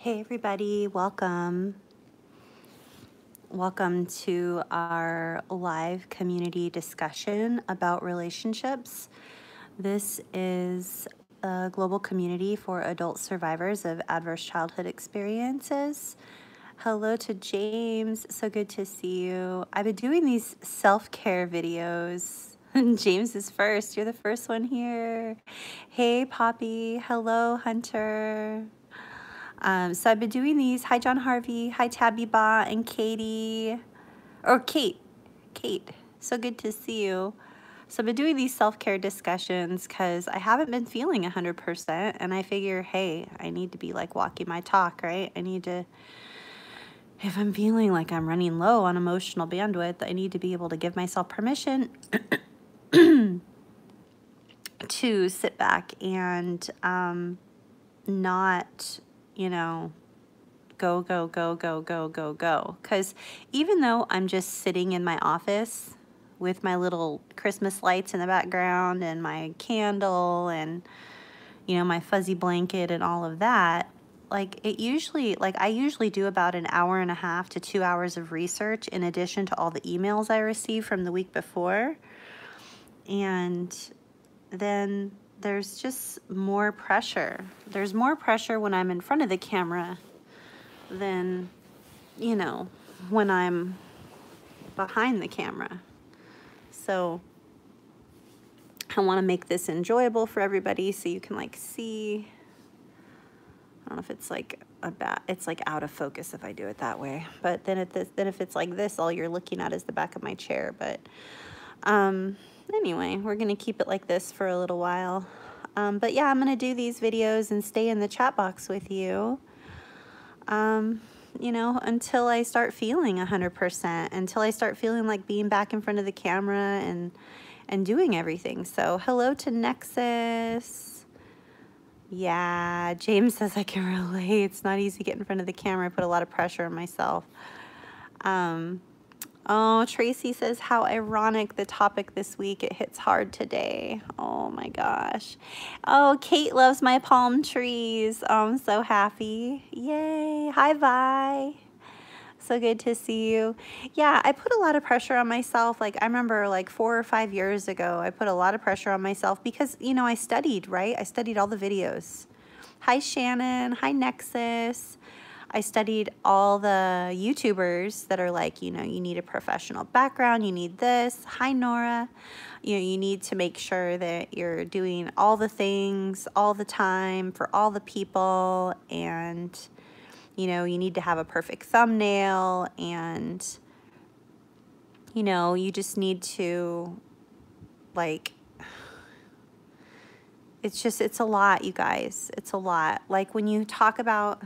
Hey everybody, welcome. Welcome to our live community discussion about relationships. This is a global community for adult survivors of adverse childhood experiences. Hello to James, so good to see you. I've been doing these self-care videos. James is first, you're the first one here. Hey Poppy, hello Hunter. So I've been doing these. Hi, John Harvey. Hi, Tabby Ba and Katie. Or Kate. Kate. So good to see you. So I've been doing these self-care discussions because I haven't been feeling 100%. And I figure, hey, I need to be like walking my talk, right? I need to, if I'm feeling like I'm running low on emotional bandwidth, I need to be able to give myself permission to sit back and not, go, go, go, go, go, go, go. Because even though I'm just sitting in my office with my little Christmas lights in the background and my candle and, my fuzzy blanket and all of that, I usually do about an hour and a half to 2 hours of research in addition to all the emails I received from the week before. And then there's just more pressure. There's more pressure when I'm in front of the camera than, when I'm behind the camera. So I want to make this enjoyable for everybody so you can see. I don't know if it's it's out of focus if I do it that way. But then if it's like this, all you're looking at is the back of my chair. But anyway, we're going to keep it like this for a little while. But yeah, I'm going to do these videos and stay in the chat box with you. Until I start feeling 100%, until I start feeling like being back in front of the camera and doing everything. So hello to Nexus. Yeah, James says I can relate. It's not easy to get in front of the camera. I put a lot of pressure on myself. Oh, Tracy says, how ironic the topic this week. It hits hard today. Oh my gosh. Oh, Kate loves my palm trees. Oh, I'm so happy. Yay. Hi, Vi. So good to see you. Yeah, I put a lot of pressure on myself. I remember 4 or 5 years ago, I put a lot of pressure on myself because, I studied, right? I studied all the videos. Hi, Shannon. Hi, Nexus. I studied all the YouTubers that are you need a professional background, you need this. Hi, Nora. You need to make sure that you're doing all the things all the time for all the people, and, you need to have a perfect thumbnail, and, you just need to, it's a lot, you guys. It's a lot. When you talk about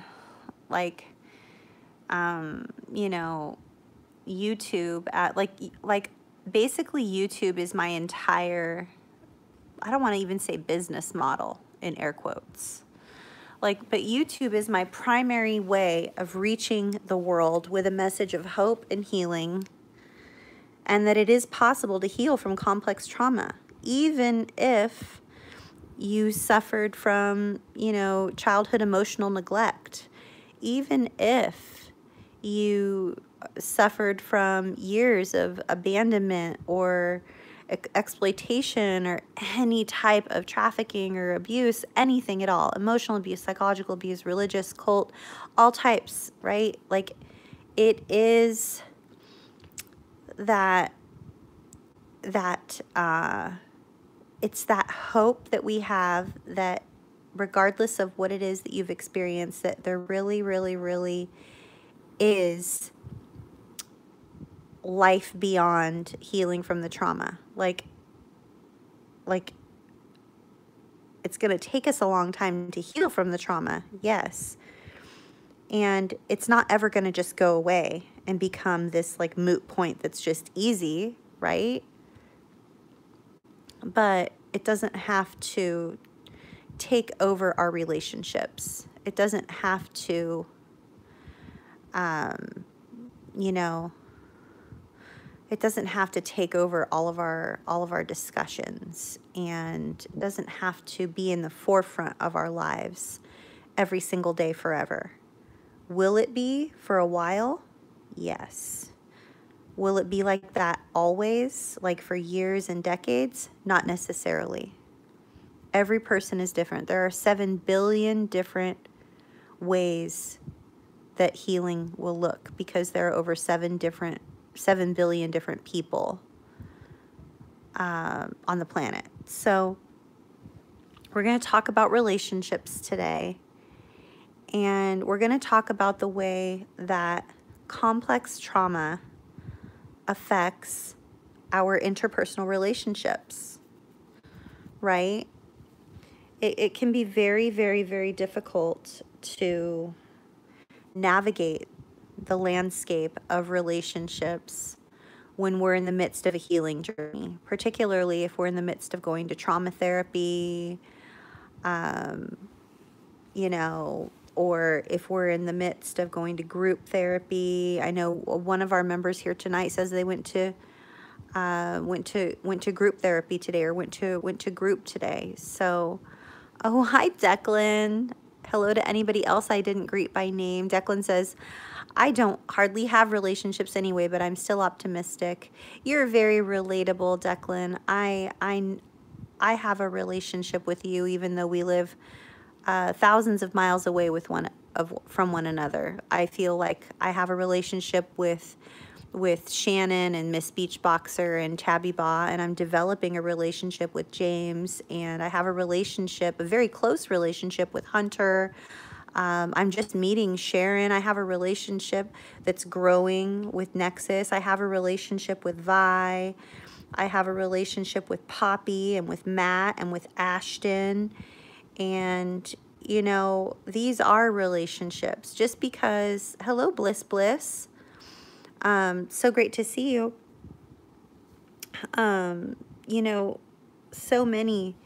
YouTube at basically YouTube is my entire, I don't want to even say business model in air quotes. But YouTube is my primary way of reaching the world with a message of hope and healing, and that it is possible to heal from complex trauma, even if you suffered from, childhood emotional neglect. Even if you suffered from years of abandonment or exploitation or any type of trafficking or abuse, anything at all, emotional abuse, psychological abuse, religious, cult, all types, right? It is it's that hope that we have that regardless of what it is that you've experienced, that there really, really, really is life beyond healing from the trauma. It's going to take us a long time to heal from the trauma, yes. And it's not ever going to just go away and become this moot point that's just easy, right? But it doesn't have to take over our relationships. It doesn't have to, it doesn't have to take over all of our discussions, and it doesn't have to be in the forefront of our lives every single day forever. Will it be for a while? Yes. Will it be like that always, like for years and decades? Not necessarily. Every person is different. There are 7 billion different ways that healing will look, because there are over 7 billion different people on the planet. So we're going to talk about relationships today, and we're going to talk about the way that complex trauma affects our interpersonal relationships, right? It can be very, very, very difficult to navigate the landscape of relationships when we're in the midst of a healing journey, particularly if we're in the midst of going to trauma therapy, or if we're in the midst of going to group therapy. I know one of our members here tonight says they went to group therapy today, or went to group today. So, oh, hi, Declan. Hello to anybody else I didn't greet by name. Declan says, I don't hardly have relationships anyway, but I'm still optimistic. You're very relatable, Declan. I have a relationship with you, even though we live thousands of miles away from one another. I feel like I have a relationship with Shannon and Miss Beach Boxer and Tabby Ba, and I'm developing a relationship with James, and I have a very close relationship with Hunter. I'm just meeting Sharon. I have a relationship that's growing with Nexus. I have a relationship with Vi. I have a relationship with Poppy and with Matt and with Ashton. And, these are relationships. Just because, hello, Bliss Bliss. So great to see you. So many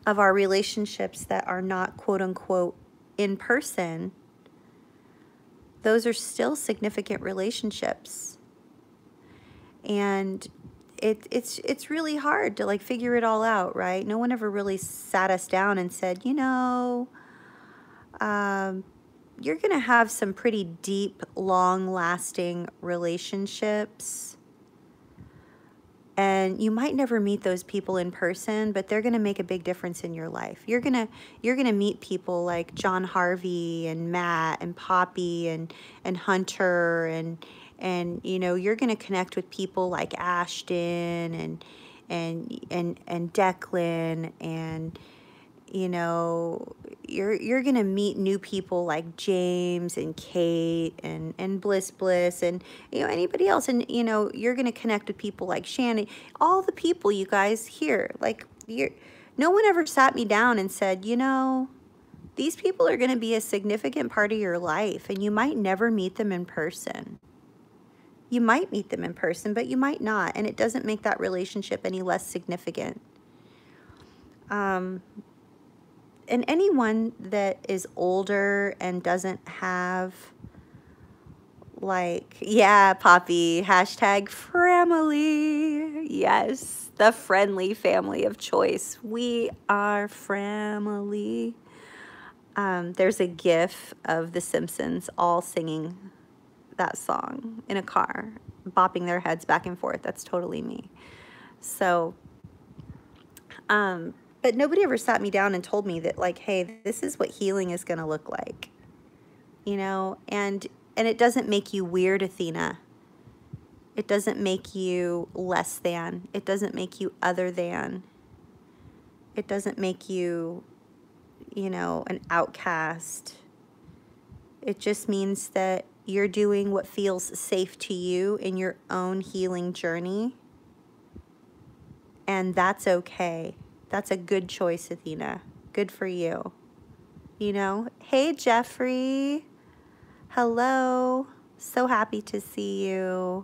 of our relationships that are not quote unquote in person, those are still significant relationships. And it's really hard to like figure it all out, right? No one ever really sat us down and said, you're going to have some pretty deep, long-lasting relationships. And you might never meet those people in person, but they're going to make a big difference in your life. You're going to meet people like John Harvey and Matt and Poppy and Hunter, and you're going to connect with people like Ashton and Declan, and you're going to meet new people like James and Kate and Bliss and, anybody else. And, you're going to connect with people like Shannon, all the people you guys here. Like, no one ever sat me down and said, these people are going to be a significant part of your life, and you might never meet them in person. You might meet them in person, but you might not. And it doesn't make that relationship any less significant. And anyone that is older and doesn't have, like, yeah, Poppy, hashtag family. Yes, the friendly family of choice. We are family. There's a gif of The Simpsons all singing that song in a car, bopping their heads back and forth. That's totally me. So, but nobody ever sat me down and told me that, like, hey, this is what healing is going to look like, and it doesn't make you weird, Athena. It doesn't make you less than. It doesn't make you other than. It doesn't make you, an outcast. It just means that you're doing what feels safe to you in your own healing journey, and that's okay. That's a good choice, Athena. Good for you. Hey, Jeffrey. Hello. So happy to see you.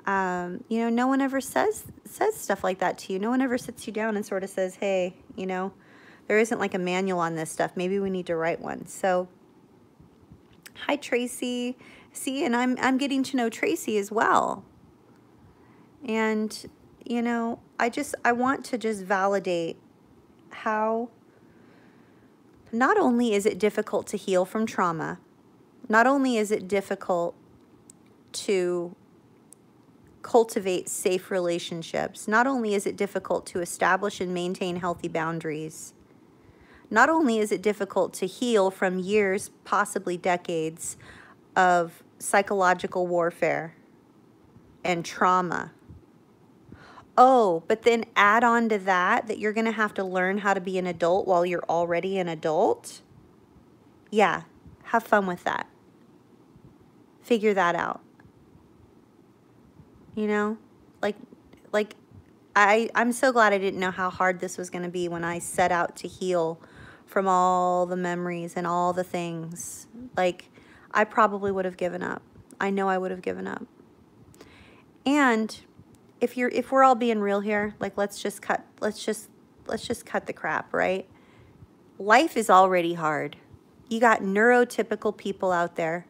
No one ever says stuff like that to you. No one ever sits you down and sort of says, hey, there isn't like a manual on this stuff. Maybe we need to write one. So, hi, Tracy. See, and I'm getting to know Tracy as well. And I want to just validate how not only is it difficult to heal from trauma, Not only is it difficult to cultivate safe relationships, not only is it difficult to establish and maintain healthy boundaries, not only is it difficult to heal from years, possibly decades, of psychological warfare and trauma. Oh, but then add on to that you're going to have to learn how to be an adult while you're already an adult. Yeah, have fun with that. Figure that out. You know, like I'm so glad I didn't know how hard this was going to be when I set out to heal from all the memories and all the things. Like, I probably would have given up. I know I would have given up. And if we're all being real here, like, let's just cut the crap, right? Life is already hard. You got neurotypical people out there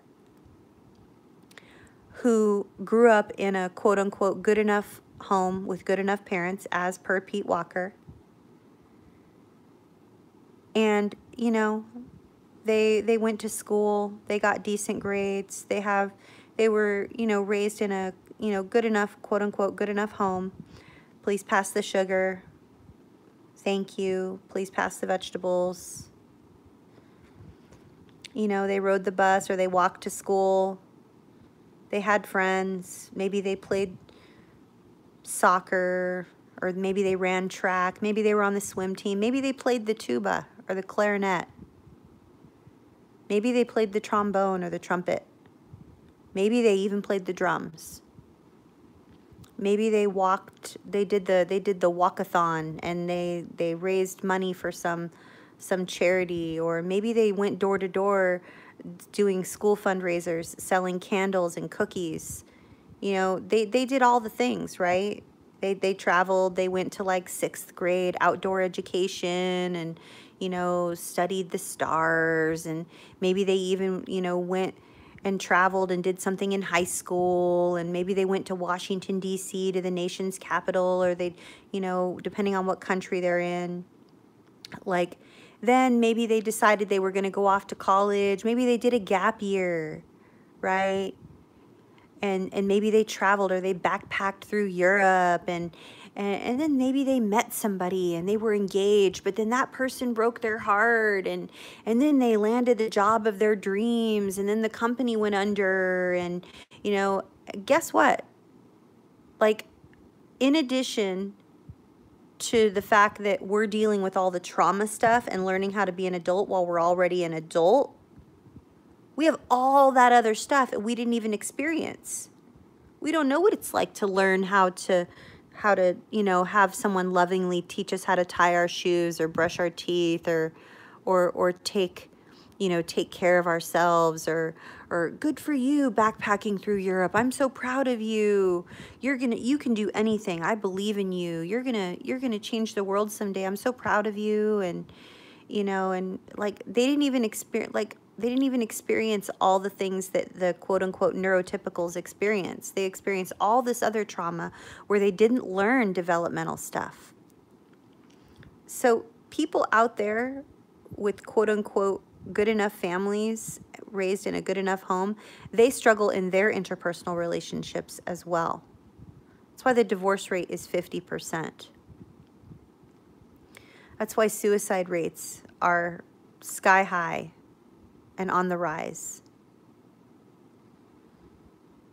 who grew up in a quote-unquote good enough home with good enough parents, as per Pete Walker. And, you know, they went to school, they got decent grades, they were, you know, raised in a, you know, good enough, quote-unquote good enough home. Please pass the sugar. Thank you. Please pass the vegetables. You know, they rode the bus or they walked to school. They had friends. Maybe they played soccer, or maybe they ran track. Maybe they were on the swim team. Maybe they played the tuba or the clarinet. Maybe they played the trombone or the trumpet. Maybe they even played the drums. Maybe they did the walkathon and they raised money for some charity, or maybe they went door to door doing school fundraisers, selling candles and cookies. You know, they did all the things, right? They traveled, they went to like 6th grade outdoor education and, you know, studied the stars, and maybe they even, you know, went and traveled and did something in high school, and maybe they went to Washington, D.C., to the nation's capital, or they, you know, depending on what country they're in. Like, then maybe they decided they were going to go off to college. Maybe they did a gap year, right? And maybe they traveled or they backpacked through Europe, and then maybe they met somebody and they were engaged, but then that person broke their heart, and then they landed the job of their dreams, and then the company went under, and, you know, guess what? Like, in addition to the fact that we're dealing with all the trauma stuff and learning how to be an adult while we're already an adult, we have all that other stuff that we didn't even experience. We don't know what it's like to learn how to, you know, have someone lovingly teach us how to tie our shoes or brush our teeth, or take, you know, take care of ourselves, or good for you backpacking through Europe. I'm so proud of you. You can do anything. I believe in you. You're gonna change the world someday. I'm so proud of you. And, you know, and like, they didn't even experience all the things that the quote-unquote neurotypicals experience. They experienced all this other trauma where they didn't learn developmental stuff. So people out there with quote-unquote good enough families, raised in a good enough home, they struggle in their interpersonal relationships as well. That's why the divorce rate is 50%. That's why suicide rates are sky high and on the rise.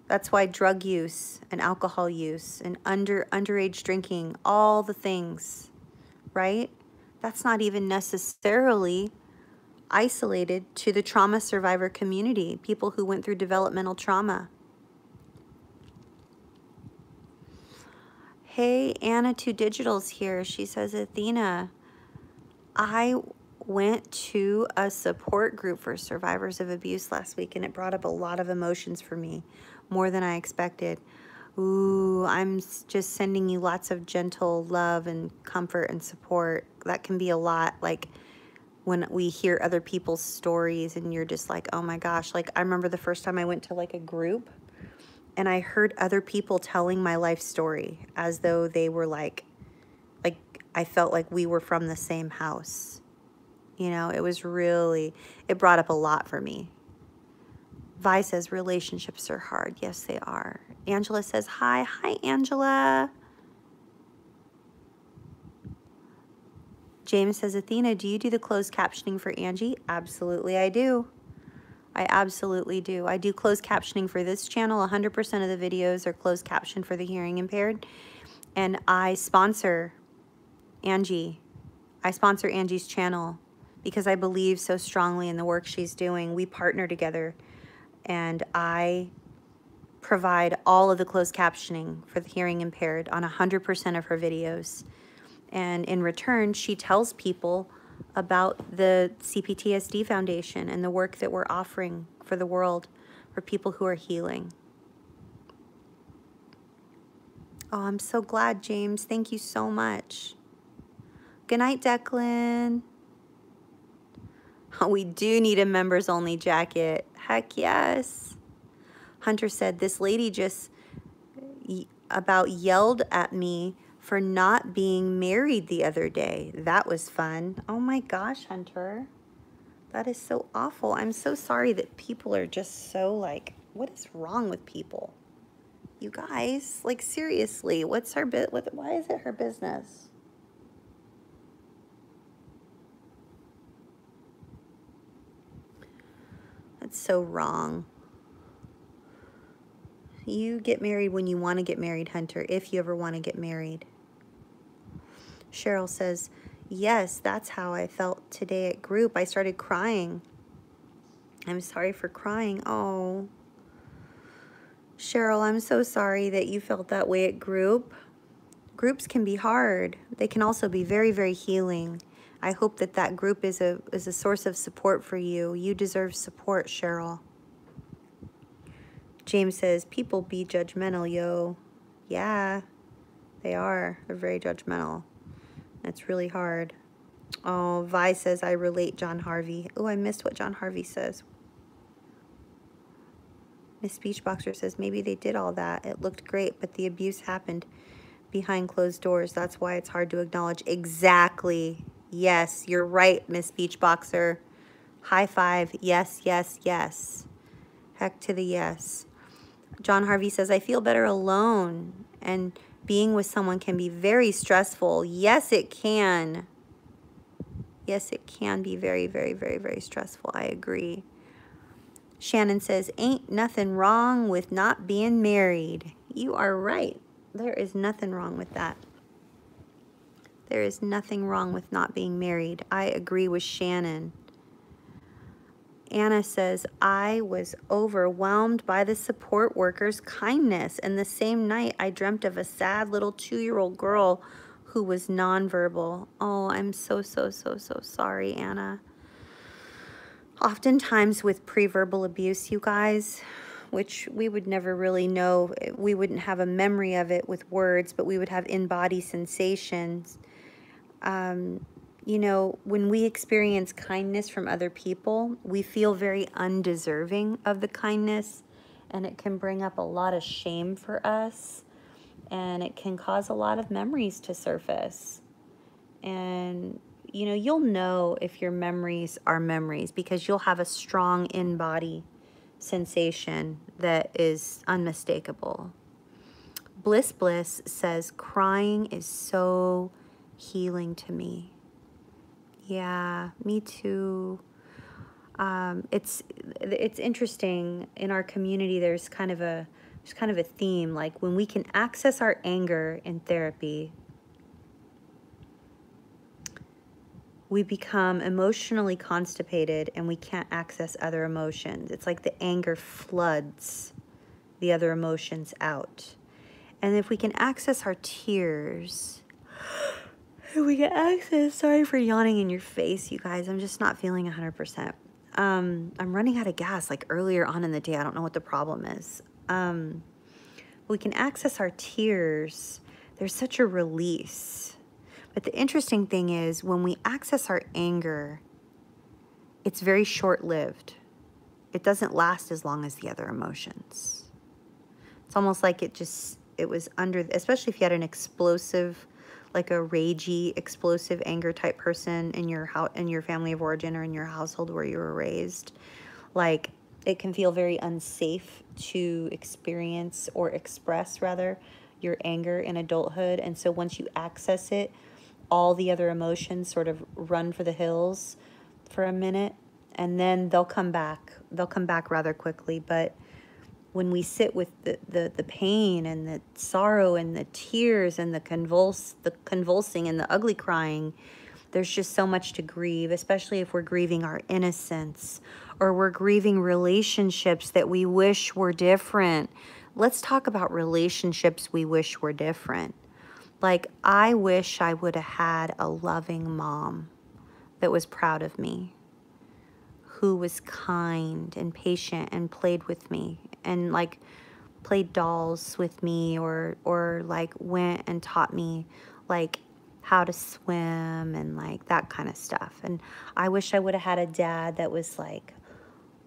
That's why drug use and alcohol use and underage drinking, all the things, right? That's not even necessarily isolated to the trauma survivor community, people who went through developmental trauma. Hey, Anna2Digital's here. She says, Athena, I went to a support group for survivors of abuse last week, and it brought up a lot of emotions for me, more than I expected. Ooh, I'm just sending you lots of gentle love and comfort and support. That can be a lot, like when we hear other people's stories and you're just like, oh my gosh. Like, I remember the first time I went to like a group and I heard other people telling my life story as though they were like I felt like we were from the same house. You know, it was really, it brought up a lot for me. Vi says relationships are hard. Yes, they are. Angela says hi. Hi, Angela. James says, Athena, do you do the closed captioning for Angie? Absolutely, I do. I absolutely do. I do closed captioning for this channel. 100% of the videos are closed captioned for the hearing impaired. And I sponsor Angie. I sponsor Angie's channel because I believe so strongly in the work she's doing. We partner together, and I provide all of the closed captioning for the hearing impaired on 100% of her videos. And in return, she tells people about the CPTSD Foundation and the work that we're offering for the world for people who are healing. Oh, I'm so glad, James. Thank you so much. Good night, Declan. Oh, we do need a members only jacket. Heck yes. Hunter said, this lady just about yelled at me for not being married the other day. That was fun. Oh my gosh, Hunter. That is so awful. I'm so sorry that people are just so like, what is wrong with people? You guys, like seriously, what's her why is it her business? That's so wrong. You get married when you want to get married, Hunter, if you ever want to get married. Cheryl says, yes, that's how I felt today at group. I started crying. I'm sorry for crying. Oh, Cheryl, I'm so sorry that you felt that way at group. Groups can be hard. They can also be very, very healing. I hope that that group is a source of support for you. You deserve support, Cheryl. James says, people be judgmental, yo. Yeah, they are. They're very judgmental. It's really hard. Oh, Vi says, I relate, John Harvey. Oh, I missed what John Harvey says. Miss Beachboxer says, maybe they did all that. It looked great, but the abuse happened behind closed doors. That's why it's hard to acknowledge. Exactly. Yes, you're right, Miss Beachboxer. High five. Yes, yes, yes. Heck to the yes. John Harvey says, I feel better alone, and being with someone can be very stressful. Yes, it can. Yes, it can be very, very, very, very stressful. I agree. Shannon says, ain't nothing wrong with not being married. You are right. There is nothing wrong with that. There is nothing wrong with not being married. I agree with Shannon. Anna says, I was overwhelmed by the support worker's kindness, and the same night I dreamt of a sad little 2-year-old girl who was nonverbal. Oh, I'm so, so, so, so sorry, Anna. Oftentimes with preverbal abuse, you guys, which we would never really know, we wouldn't have a memory of it with words, but we would have in-body sensations. You know, when we experience kindness from other people, we feel very undeserving of the kindness, and it can bring up a lot of shame for us, and it can cause a lot of memories to surface. And, you know, you'll know if your memories are memories because you'll have a strong in-body sensation that is unmistakable. Bliss Bliss says, crying is so healing to me. Yeah, me too. It's interesting in our community. There's kind of a theme, like when we can access our anger in therapy, we become emotionally constipated and we can't access other emotions. It's like the anger floods the other emotions out. And if we can access our tears, we get access. Sorry for yawning in your face, you guys. I'm just not feeling 100%. I'm running out of gas like earlier on in the day. I don't know what the problem is. We can access our tears. There's such a release. But the interesting thing is when we access our anger, it's very short-lived. It doesn't last as long as the other emotions. It's almost like it was under, especially if you had an explosive, like a ragey, explosive anger type person in your family of origin or in your household where you were raised. Like, it can feel very unsafe to experience or express, rather, your anger in adulthood. And so once you access it, all the other emotions sort of run for the hills for a minute, and then they'll come back. They'll come back rather quickly. But when we sit with the pain and the sorrow and the tears and the convulsing and the ugly crying, there's just so much to grieve, especially if we're grieving our innocence or we're grieving relationships that we wish were different. Let's talk about relationships we wish were different. Like, I wish I would have had a loving mom that was proud of me, who was kind and patient and played with me and like played dolls with me, or like went and taught me like how to swim and like that kind of stuff. And I wish I would have had a dad that was like,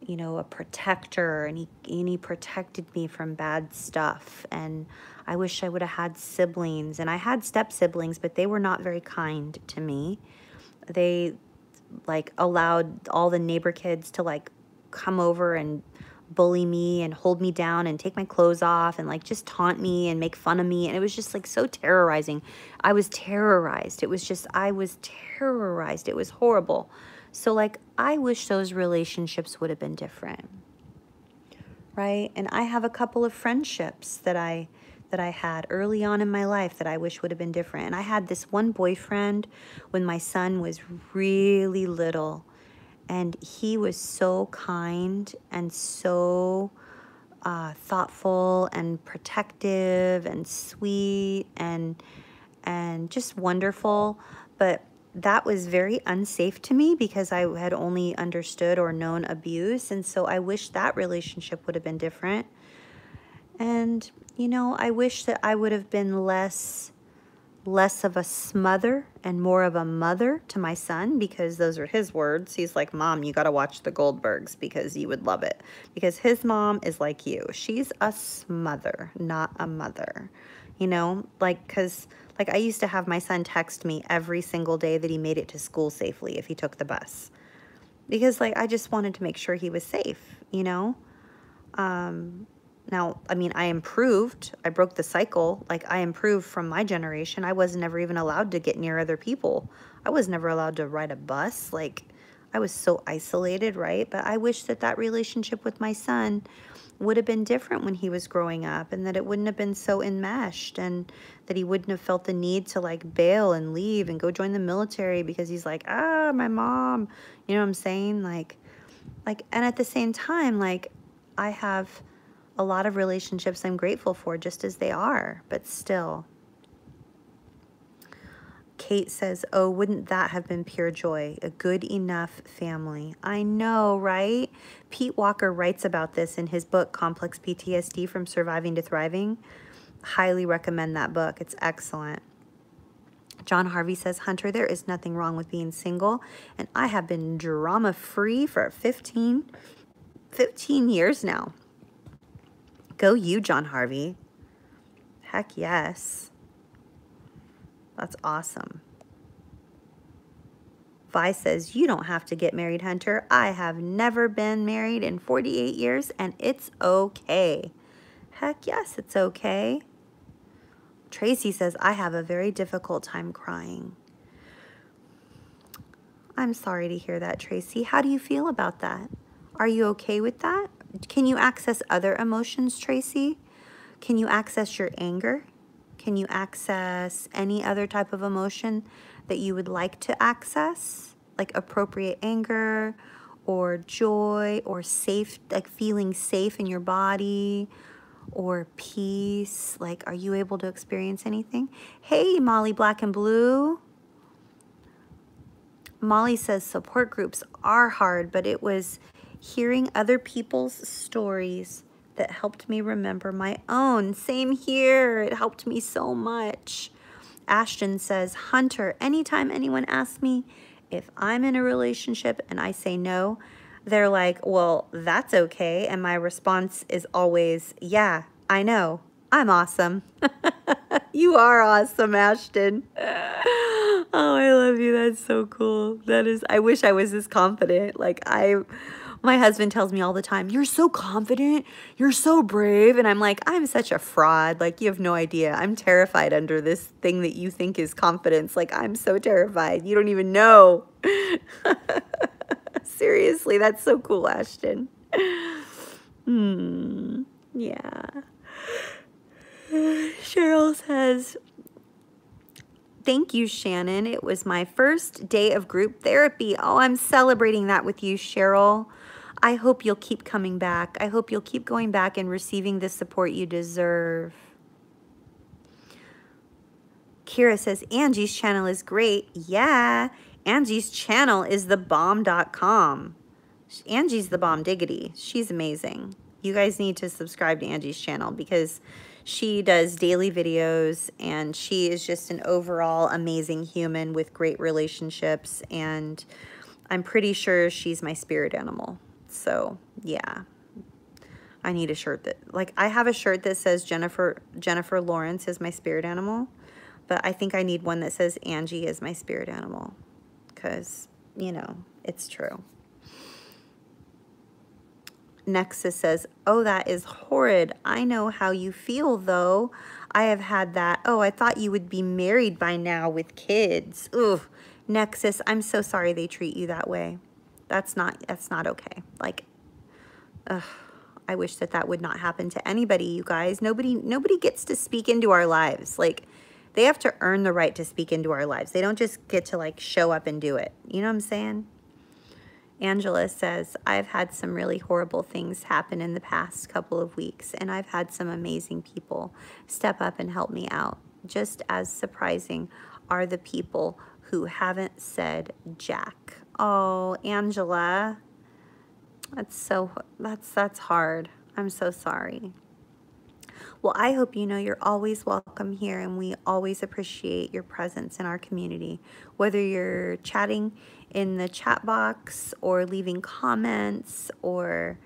you know, a protector, and he protected me from bad stuff. And I wish I would have had siblings, and I had step siblings, but they were not very kind to me. They like allowed all the neighbor kids to like come over and bully me and hold me down and take my clothes off and like just taunt me and make fun of me. And it was just like so terrorizing. I was terrorized. I was terrorized. It was horrible. So like, I wish those relationships would have been different, right? And I have a couple of friendships that I had early on in my life that I wish would have been different. And I had this one boyfriend when my son was really little, and he was so kind and so thoughtful and protective and sweet and just wonderful. But that was very unsafe to me because I had only understood or known abuse. And so I wish that relationship would have been different. And, you know, I wish that I would have been less of a smother and more of a mother to my son, because those are his words. He's like, Mom, you got to watch the Goldbergs because you would love it. Because his mom is like you. She's a smother, not a mother. You know, like, because like I used to have my son text me every single day that he made it to school safely if he took the bus. Because like I just wanted to make sure he was safe, you know. Now, I mean, I improved. I broke the cycle. Like, I improved from my generation. I was never even allowed to get near other people. I was never allowed to ride a bus. Like, I was so isolated, right? But I wish that that relationship with my son would have been different when he was growing up, and that it wouldn't have been so enmeshed, and that he wouldn't have felt the need to, like, bail and leave and go join the military because he's like, my mom. You know what I'm saying? Like, and at the same time, like, I have a lot of relationships I'm grateful for just as they are, but still. Kate says, oh, wouldn't that have been pure joy? A good enough family. I know, right? Pete Walker writes about this in his book, Complex PTSD from Surviving to Thriving. Highly recommend that book. It's excellent. John Harvey says, Hunter, there is nothing wrong with being single, and I have been drama-free for 15 years now. Go you, John Harvey. Heck yes. That's awesome. Vi says, you don't have to get married, Hunter. I have never been married in 48 years, and it's okay. Heck yes, it's okay. Tracy says, I have a very difficult time crying. I'm sorry to hear that, Tracy. How do you feel about that? Are you okay with that? Can you access other emotions, Tracy? Can you access your anger? Can you access any other type of emotion that you would like to access? Like appropriate anger or joy or safe, like feeling safe in your body or peace. Like, are you able to experience anything? Hey, Molly Black and Blue. Molly says support groups are hard, but it was hearing other people's stories that helped me remember my own. Same here. It helped me so much. Ashton says, Hunter, anytime anyone asks me if I'm in a relationship and I say no, they're like, well, that's okay. And my response is always, yeah, I know. I'm awesome. You are awesome, Ashton. Oh, I love you. That's so cool. That is, I wish I was this confident. Like, My husband tells me all the time, you're so confident, you're so brave. And I'm like, I'm such a fraud. Like, you have no idea. I'm terrified under this thing that you think is confidence. Like, I'm so terrified. You don't even know. Seriously, that's so cool, Ashton. Yeah. Cheryl says, thank you, Shannon. It was my first day of group therapy. Oh, I'm celebrating that with you, Cheryl. I hope you'll keep coming back. I hope you'll keep going back and receiving the support you deserve. Kira says, Angie's channel is great. Yeah, Angie's channel is thebomb.com. Angie's the bomb diggity. She's amazing. You guys need to subscribe to Angie's channel because she does daily videos and she is just an overall amazing human with great relationships, and I'm pretty sure she's my spirit animal. So yeah, I need a shirt that, like, I have a shirt that says Jennifer Lawrence is my spirit animal, but I think I need one that says Angie is my spirit animal because, you know, it's true. Nexus says, oh, that is horrid. I know how you feel, though. I have had that. Oh, I thought you would be married by now with kids. Ooh, Nexus, I'm so sorry they treat you that way. That's not okay. Like, ugh, I wish that would not happen to anybody, you guys. Nobody gets to speak into our lives. Like, they have to earn the right to speak into our lives. They don't just get to, like, show up and do it. You know what I'm saying? Angela says, I've had some really horrible things happen in the past couple of weeks, and I've had some amazing people step up and help me out. Just as surprising are the people who haven't said jack. Oh, Angela, that's hard. I'm so sorry. Well, I hope you know you're always welcome here, and we always appreciate your presence in our community, whether you're chatting in the chat box or leaving comments, or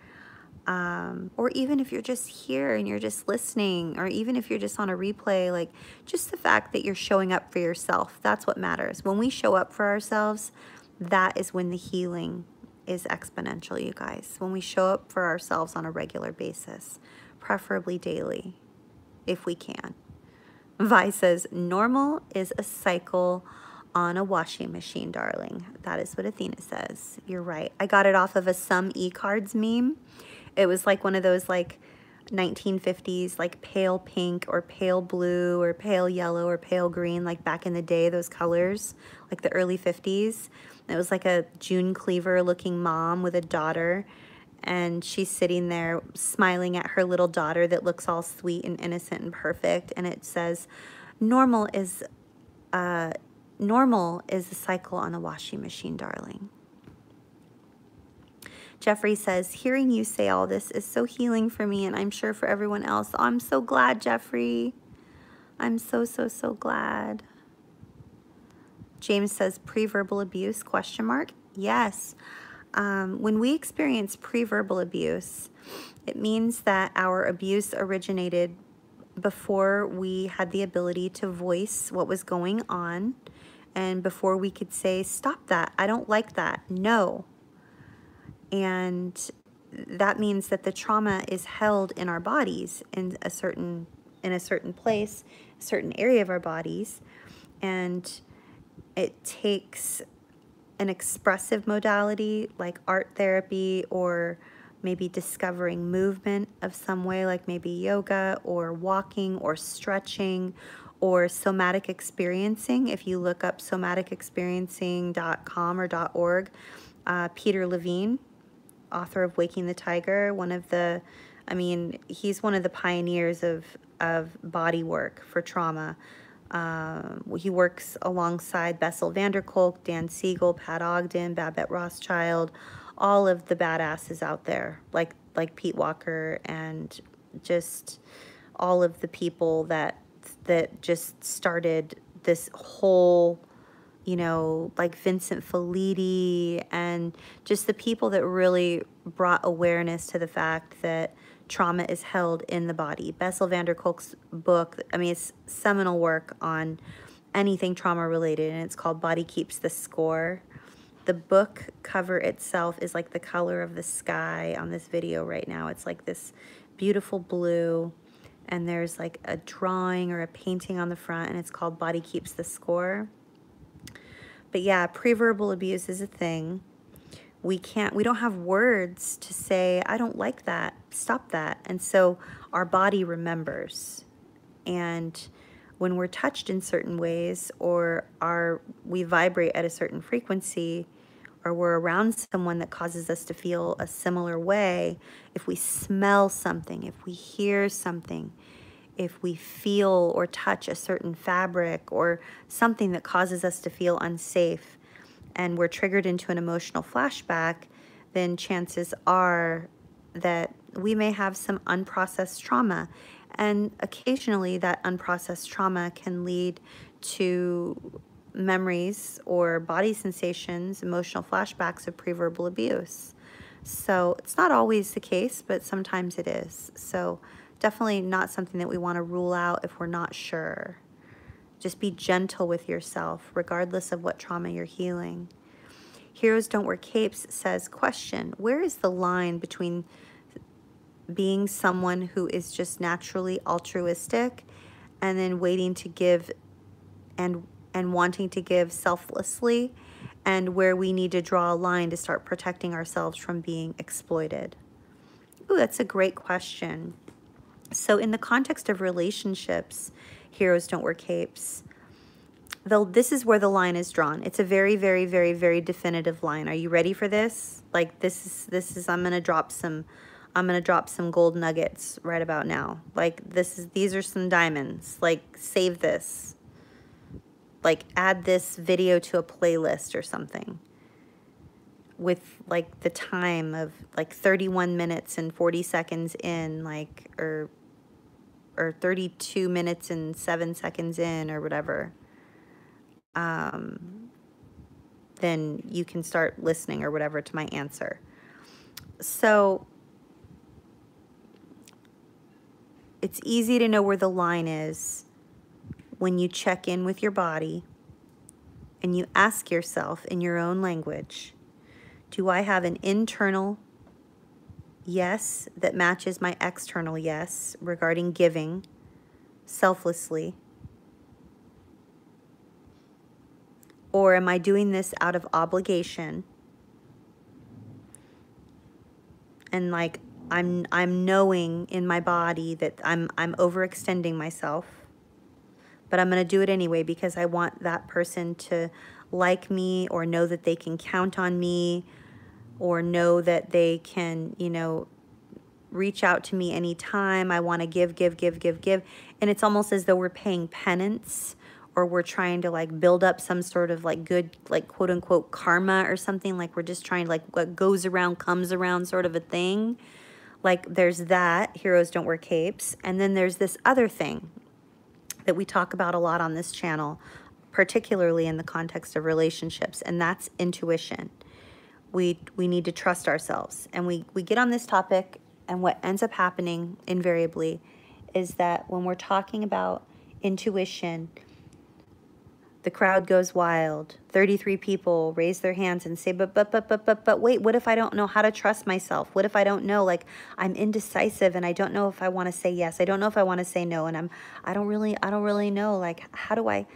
even if you're just here and you're just listening, or even if you're just on a replay. Like, just the fact that you're showing up for yourself, that's what matters. When we show up for ourselves, that is when the healing is exponential, you guys. When we show up for ourselves on a regular basis, preferably daily, if we can. Vi says, normal is a cycle on a washing machine, darling. That is what Athena says. You're right. I got it off of a Some E-Cards meme. It was like one of those, like, 1950s, like, pale pink or pale blue or pale yellow or pale green, like back in the day, those colors, like the early 50s. It was like a June Cleaver looking mom with a daughter, and she's sitting there smiling at her little daughter that looks all sweet and innocent and perfect. And it says, normal is a cycle on a washing machine, darling. Jeffrey says, hearing you say all this is so healing for me, and I'm sure for everyone else. Oh, I'm so glad, Jeffrey. I'm so glad. James says, preverbal abuse, question mark? Yes. When we experience preverbal abuse, it means that our abuse originated before we had the ability to voice what was going on, and before we could say, stop that, I don't like that, no. And that means that the trauma is held in our bodies in a certain place, a certain area of our bodies, and it takes an expressive modality like art therapy, or maybe discovering movement of some way, like maybe yoga or walking or stretching, or somatic experiencing. If you look up somaticexperiencing.com or .org, Peter Levine, author of Waking the Tiger, he's one of the pioneers of body work for trauma. He works alongside Bessel van der Kolk, Dan Siegel, Pat Ogden, Babette Rothschild, all of the badasses out there, like Pete Walker, and just all of the people that just started this whole, you know, like Vincent Felitti, and just the people that really brought awareness to the fact that trauma is held in the body. Bessel van der Kolk's book, it's seminal work on anything trauma related, and it's called Body Keeps the Score. The book cover itself is like the color of the sky on this video right now. It's like this beautiful blue, and there's like a drawing or a painting on the front, and it's called Body Keeps the Score. But yeah, preverbal abuse is a thing. We don't have words to say, I don't like that, stop that. And so our body remembers. And when we're touched in certain ways, or we vibrate at a certain frequency, or we're around someone that causes us to feel a similar way, if we smell something, if we hear something, if we feel or touch a certain fabric or something that causes us to feel unsafe, and we're triggered into an emotional flashback, then chances are that we may have some unprocessed trauma. And occasionally that unprocessed trauma can lead to memories or body sensations, emotional flashbacks of preverbal abuse. So it's not always the case, but sometimes it is. So definitely not something that we want to rule out if we're not sure. Just be gentle with yourself, regardless of what trauma you're healing. Heroes Don't Wear Capes says, question, where is the line between being someone who is just naturally altruistic and then waiting to give and wanting to give selflessly, and where we need to draw a line to start protecting ourselves from being exploited? Ooh, that's a great question. So in the context of relationships, heroes don't wear capes. This is where the line is drawn. It's a very, very, very, very definitive line. Are you ready for this? Like this is I'm gonna drop some gold nuggets right about now. Like these are some diamonds. Like save this. Like add this video to a playlist or something. With like the time of like 31 minutes and 40 seconds in, like, or 32 minutes and 7 seconds in, or whatever, then you can start listening or whatever to my answer. So it's easy to know where the line is when you check in with your body and you ask yourself in your own language, do I have an internal yes that matches my external yes regarding giving selflessly? Or am I doing this out of obligation? And like I'm knowing in my body that I'm overextending myself, but I'm going to do it anyway because I want that person to like me, or know that they can count on me, or know that they can, you know, reach out to me anytime. I want to give. And it's almost as though we're paying penance, or we're trying to like build up some sort of like good, like quote unquote karma or something. Like we're just trying to, like, what goes around comes around sort of a thing. Like there's that, heroes don't wear capes. And then there's this other thing that we talk about a lot on this channel, particularly in the context of relationships, and that's intuition. We need to trust ourselves. And we get on this topic, and what ends up happening invariably is that when we're talking about intuition, the crowd goes wild. 33 people raise their hands and say, but wait, what if I don't know how to trust myself? What if I don't know, like, I'm indecisive and I don't know if I want to say yes. I don't know if I want to say no. And I don't really know, like, how do I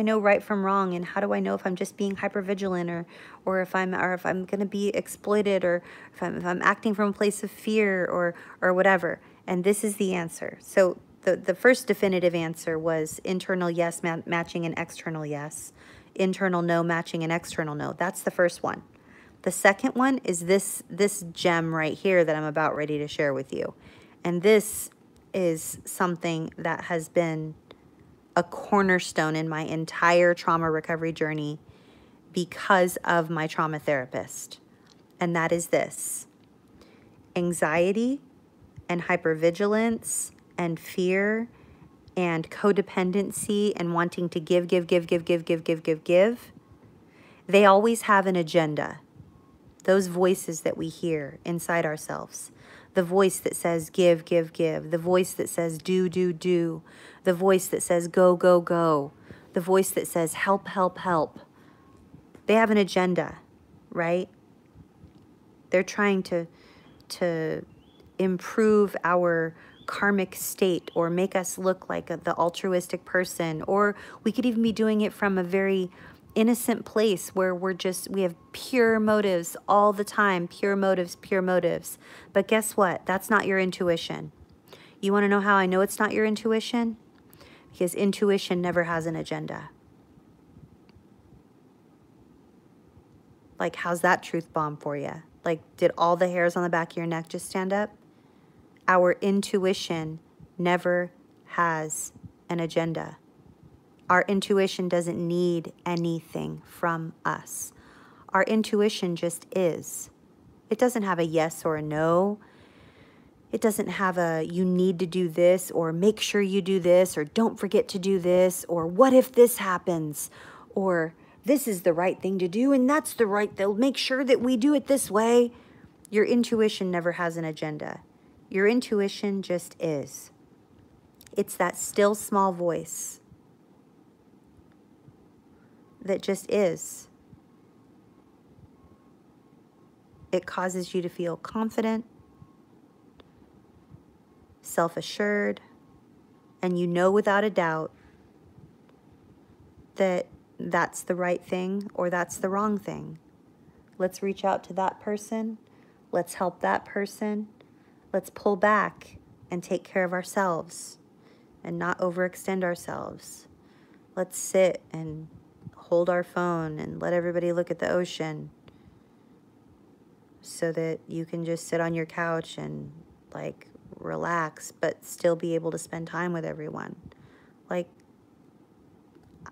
know right from wrong? And how do I know if I'm just being hypervigilant, or if I'm going to be exploited, or if I'm acting from a place of fear, or whatever. And this is the answer. So the first definitive answer was internal yes matching an external yes. Internal no matching an external no. That's the first one. The second one is this gem right here that I'm about ready to share with you. And this is something that has been a cornerstone in my entire trauma recovery journey because of my trauma therapist. And that is this: anxiety and hypervigilance and fear and codependency and wanting to give, they always have an agenda. Those voices that we hear inside ourselves, the voice that says give, the voice that says do, the voice that says go, the voice that says help, They have an agenda, right? They're trying to improve our karmic state or make us look like the altruistic person. Or we could even be doing it from a very innocent place where we have pure motives all the time, pure motives, pure motives. But guess what? That's not your intuition. You want to know how I know it's not your intuition? Because intuition never has an agenda. Like, how's that truth bomb for you? Like, did all the hairs on the back of your neck just stand up? Our intuition never has an agenda. Our intuition doesn't need anything from us. Our intuition just is. It doesn't have a yes or a no. It doesn't have a you need to do this or make sure you do this or don't forget to do this or what if this happens or this is the right thing to do and that's the right, they'll make sure that we do it this way. Your intuition never has an agenda. Your intuition just is. It's that still small voice that just is. It causes you to feel confident, self-assured, and you know without a doubt that that's the right thing or that's the wrong thing. Let's reach out to that person. Let's help that person. Let's pull back and take care of ourselves and not overextend ourselves. Let's sit and hold our phone and let everybody look at the ocean so that you can just sit on your couch and like relax, but still be able to spend time with everyone. Like,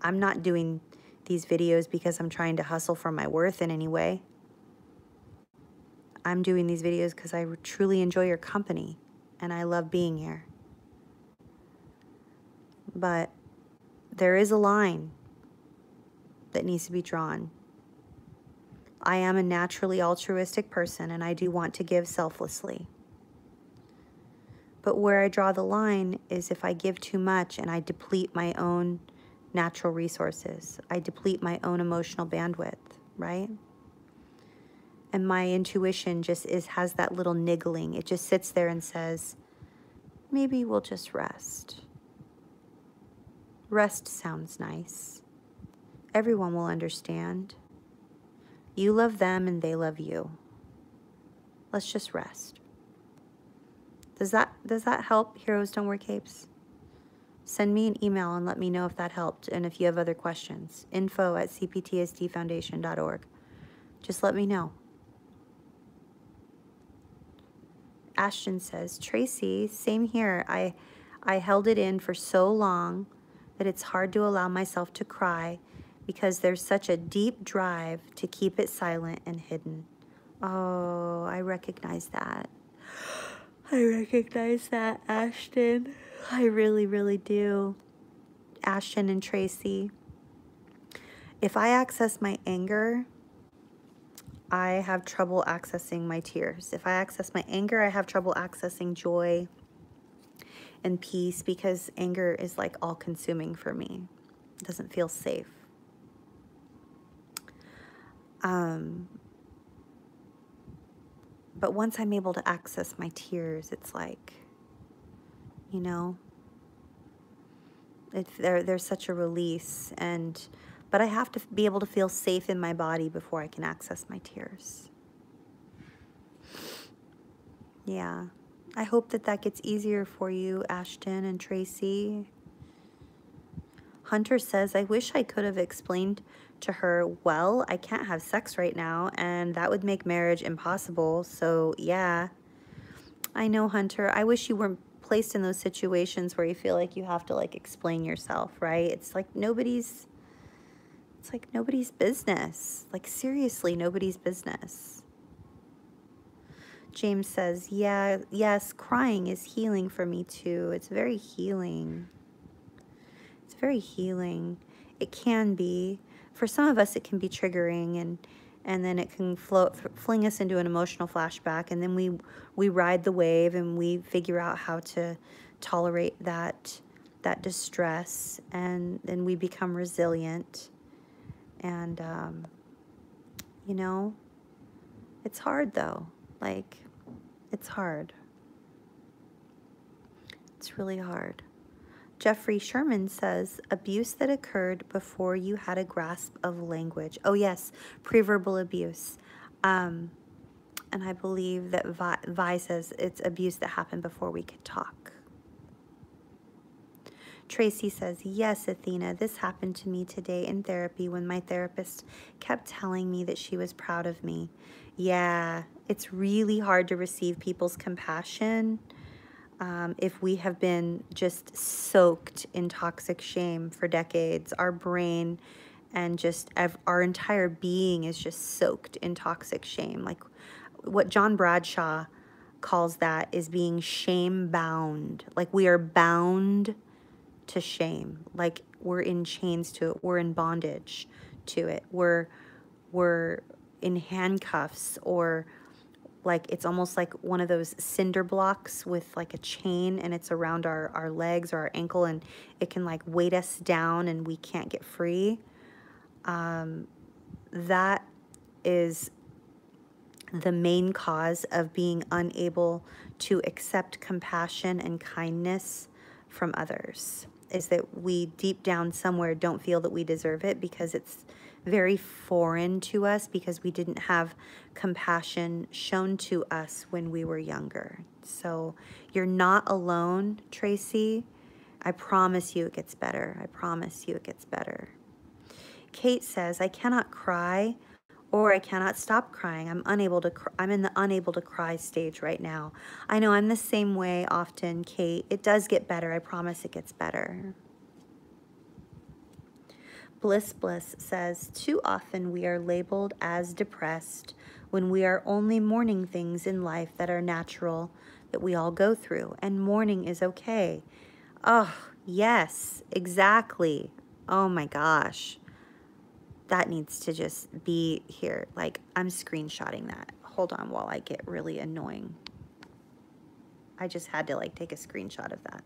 I'm not doing these videos because I'm trying to hustle for my worth in any way. I'm doing these videos because I truly enjoy your company and I love being here. But there is a line that needs to be drawn. I am a naturally altruistic person and I do want to give selflessly. But where I draw the line is if I give too much and I deplete my own natural resources. I deplete my own emotional bandwidth, right? And my intuition just has that little niggling. It just sits there and says, maybe we'll just rest. Rest sounds nice. Everyone will understand. You love them and they love you. Let's just rest. Does that help, Heroes Don't Wear Capes? Send me an email and let me know if that helped and if you have other questions. info@cptsdfoundation.org. Just let me know. Ashton says, Tracy, same here. I held it in for so long that it's hard to allow myself to cry because there's such a deep drive to keep it silent and hidden. Oh, I recognize that. I recognize that, Ashton. I really, really do. Ashton and Tracy. If I access my anger, I have trouble accessing my tears. If I access my anger, I have trouble accessing joy and peace because anger is like all-consuming for me. It doesn't feel safe. But once I'm able to access my tears, it's like, you know, there's such a release. But I have to be able to feel safe in my body before I can access my tears. Yeah. I hope that gets easier for you, Ashton and Tracy. Hunter says, I wish I could have explained to her, well, I can't have sex right now, and that would make marriage impossible. So, yeah. I know, Hunter. I wish you weren't placed in those situations where you feel like you have to, like, explain yourself, right? It's like nobody's business. Like, seriously, nobody's business. James says, yeah, yes, crying is healing for me too. It's very healing. It's very healing. It can be. For some of us, it can be triggering, and then it can fling us into an emotional flashback, and then we ride the wave, and we figure out how to tolerate that distress, and then we become resilient. And you know? It's hard though. Like, it's hard. It's really hard. Jeffrey Sherman says, abuse that occurred before you had a grasp of language. Oh yes, preverbal abuse. And I believe that Vi says it's abuse that happened before we could talk. Tracy says, yes, Athena, this happened to me today in therapy when my therapist kept telling me that she was proud of me. Yeah, it's really hard to receive people's compassion if we have been just soaked in toxic shame for decades. Our brain and just our entire being is just soaked in toxic shame. Like what John Bradshaw calls that is being shame bound. Like we are bound to shame. Like we're in chains to it. We're in bondage to it. We're in handcuffs, or like it's almost like one of those cinder blocks with like a chain, and it's around our legs or our ankle, and it can like weight us down and we can't get free. That is the main cause of being unable to accept compassion and kindness from others, is that we deep down somewhere don't feel that we deserve it because it's very foreign to us, because we didn't have compassion shown to us when we were younger. So you're not alone, Tracy. I promise you it gets better. I promise you it gets better. Kate says, I cannot cry or I cannot stop crying. I'm in the unable to cry stage right now. I know I'm the same way often, Kate. It does get better. I promise it gets better. Bliss says, too often we are labeled as depressed when we are only mourning things in life that are natural, that we all go through, and mourning is okay. Oh, yes, exactly. Oh my gosh. That needs to just be here. Like, I'm screenshotting that. Hold on while I get really annoying. I just had to like take a screenshot of that.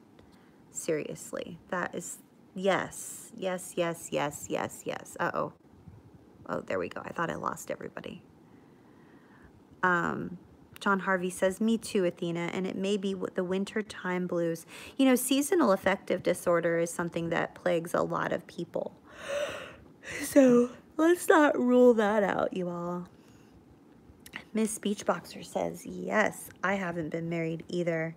Seriously. That is, yes, yes, yes, yes, yes, yes. Uh-oh. Oh, there we go. I thought I lost everybody. John Harvey says, me too, Athena, and it may be the winter time blues. You know, seasonal affective disorder is something that plagues a lot of people. So let's not rule that out, you all. Miss Beachboxer says, yes, I haven't been married either.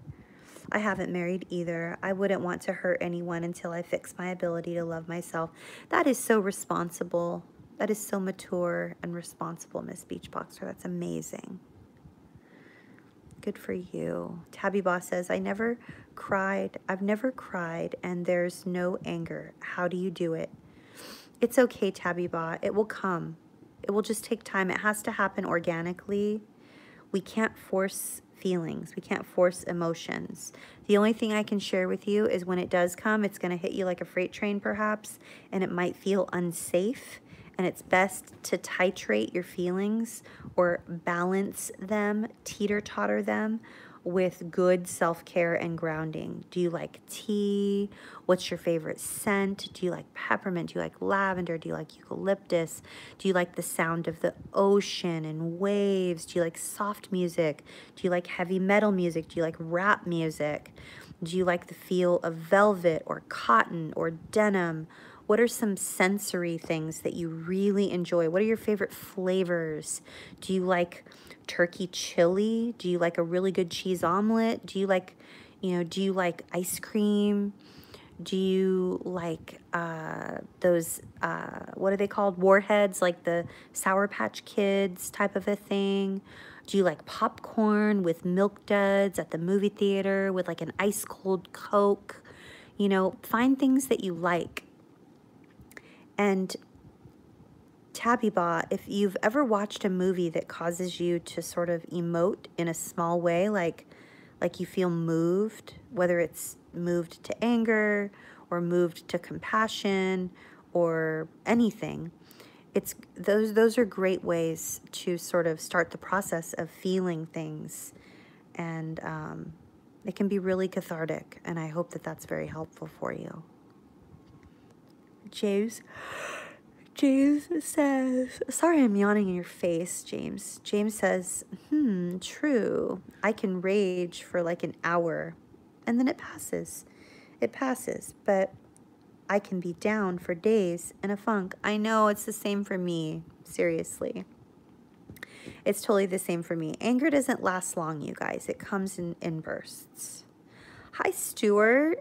I haven't married either. I wouldn't want to hurt anyone until I fix my ability to love myself. That is so responsible. That is so mature and responsible, Miss Beachboxer. That's amazing. Good for you. Tabby Boss says, I've never cried, and there's no anger. How do you do it? It's okay, Tabby Ba. It will come. It will just take time. It has to happen organically. We can't force feelings. We can't force emotions. The only thing I can share with you is when it does come, it's going to hit you like a freight train perhaps, and it might feel unsafe. And it's best to titrate your feelings or balance them, teeter-totter them with good self-care and grounding. Do you like tea? What's your favorite scent? Do you like peppermint? Do you like lavender? Do you like eucalyptus? Do you like the sound of the ocean and waves? Do you like soft music? Do you like heavy metal music? Do you like rap music? Do you like the feel of velvet or cotton or denim? What are some sensory things that you really enjoy? What are your favorite flavors? Do you like turkey chili? Do you like a really good cheese omelet? Do you like, do you like ice cream? Do you like those, what are they called? Warheads, like the Sour Patch Kids type of a thing? Do you like popcorn with Milk Duds at the movie theater with like an ice cold Coke? Find things that you like. And Tabby Ba, if you've ever watched a movie that causes you to sort of emote in a small way, like you feel moved, whether it's moved to anger or moved to compassion or anything, it's those are great ways to sort of start the process of feeling things, and it can be really cathartic, and I hope that that's very helpful for you. James says, sorry I'm yawning in your face, James. James says, true. I can rage for like an hour and then it passes. It passes, but I can be down for days in a funk. I know, it's the same for me, seriously. It's totally the same for me. Anger doesn't last long, you guys. It comes in bursts. Hi, Stuart.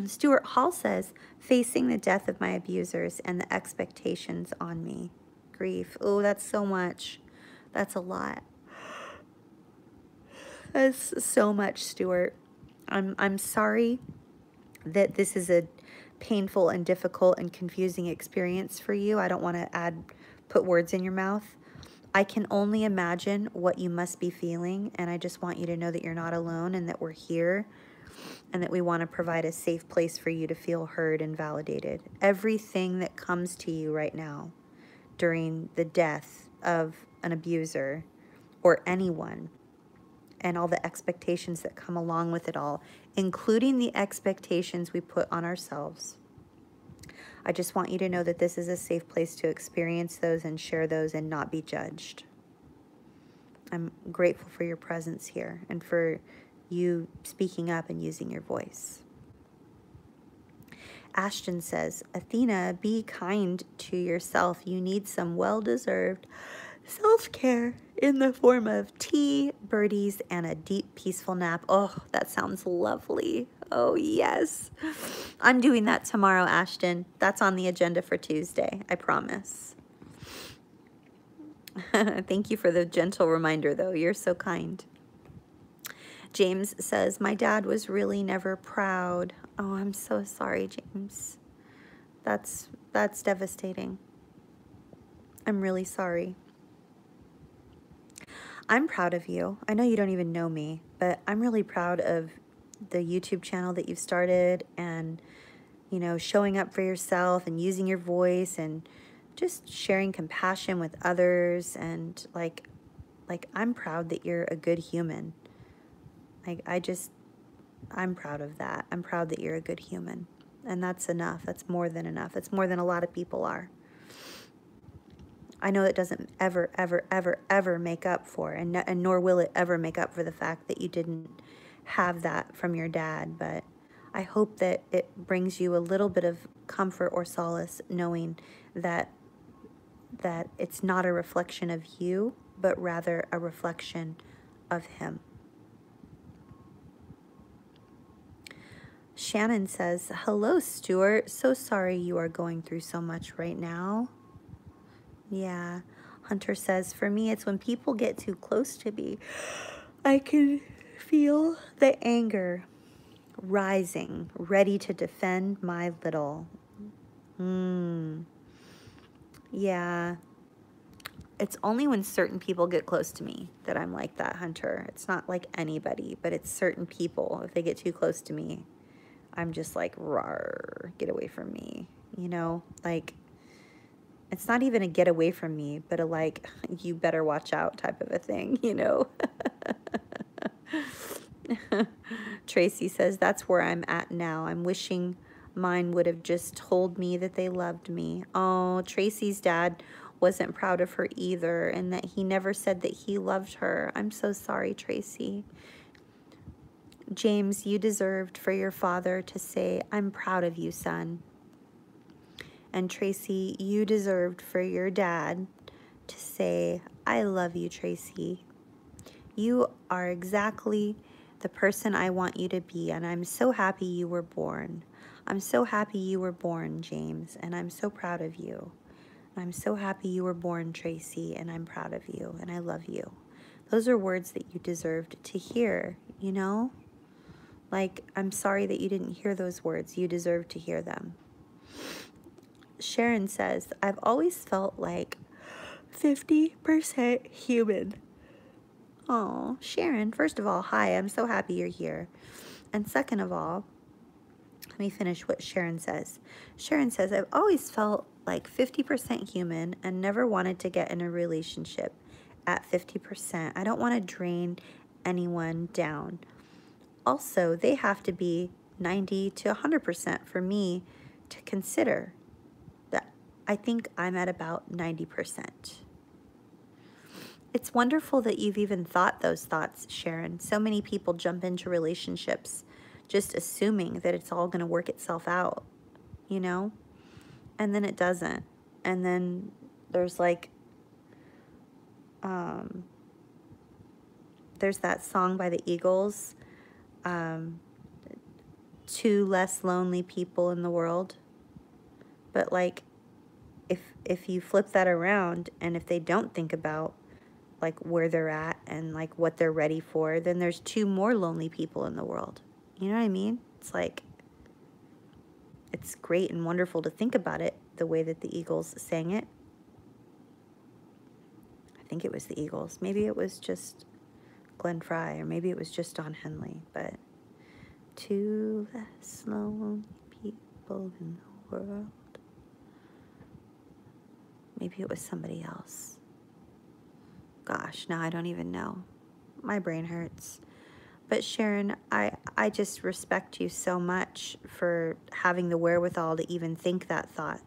Stuart Hall says, facing the death of my abusers and the expectations on me. Grief. Oh, that's so much. That's a lot. That's so much, Stuart. I'm sorry that this is a painful and difficult and confusing experience for you. I don't want to put words in your mouth. I can only imagine what you must be feeling, and I just want you to know that you're not alone and that we're here and that we want to provide a safe place for you to feel heard and validated. Everything that comes to you right now during the death of an abuser or anyone, and all the expectations that come along with it all, including the expectations we put on ourselves. I just want you to know that this is a safe place to experience those and share those and not be judged. I'm grateful for your presence here and for you speaking up and using your voice. Ashton says, Athena, be kind to yourself. You need some well-deserved self-care in the form of tea, birdies, and a deep, peaceful nap. Oh, that sounds lovely. Oh, yes. I'm doing that tomorrow, Ashton. That's on the agenda for Tuesday, I promise. Thank you for the gentle reminder, though. You're so kind. James says, my dad was really never proud. Oh, I'm so sorry, James. That's devastating. I'm really sorry. I'm proud of you. I know you don't even know me, but I'm really proud of the YouTube channel that you've started and, you know, showing up for yourself and using your voice and just sharing compassion with others. And like I'm proud that you're a good human. I'm proud of that. I'm proud that you're a good human. And that's enough. That's more than enough. That's more than a lot of people are. I know it doesn't ever, ever, ever, ever make up for, and nor will it ever make up for the fact that you didn't have that from your dad. But I hope that it brings you a little bit of comfort or solace knowing that it's not a reflection of you, but rather a reflection of him. Shannon says, hello, Stuart. So sorry you are going through so much right now. Yeah. Hunter says, for me, it's when people get too close to me. I can feel the anger rising, ready to defend my little. Yeah. It's only when certain people get close to me that I'm like that, Hunter. It's not like anybody, but it's certain people. If they get too close to me, I'm just like, rawr, get away from me. You know, like, it's not even a get away from me, but a like, you better watch out type of a thing, you know? Tracy says, that's where I'm at now. I'm wishing mine would have just told me that they loved me. Oh, Tracy's dad wasn't proud of her either, and that he never said that he loved her. I'm so sorry, Tracy. James, you deserved for your father to say, I'm proud of you, son. And Tracy, you deserved for your dad to say, I love you, Tracy. You are exactly the person I want you to be, and I'm so happy you were born. I'm so happy you were born, James, and I'm so proud of you. I'm so happy you were born, Tracy, and I'm proud of you, and I love you. Those are words that you deserved to hear, you know? Like, I'm sorry that you didn't hear those words. You deserve to hear them. Sharon says, I've always felt like 50% human. Oh, Sharon, first of all, hi, I'm so happy you're here. And second of all, let me finish what Sharon says. Sharon says, I've always felt like 50% human and never wanted to get in a relationship at 50%. I don't want to drain anyone down. Also, they have to be 90 to 100% for me to consider that I think I'm at about 90%. It's wonderful that you've even thought those thoughts, Sharon. So many people jump into relationships just assuming that it's all going to work itself out, you know? And then it doesn't. And then there's like, there's that song by the Eagles, two less lonely people in the world. But like, if you flip that around, and if they don't think about like where they're at and like what they're ready for, then there's two more lonely people in the world. You know what I mean? It's like, it's great and wonderful to think about it the way that the Eagles sang it. I think it was the Eagles. Maybe it was just Glenn Fry, or maybe it was just Don Henley. But two less lonely people in the world. Maybe it was somebody else. Gosh, now I don't even know. My brain hurts. But Sharon, I just respect you so much for having the wherewithal to even think that thought.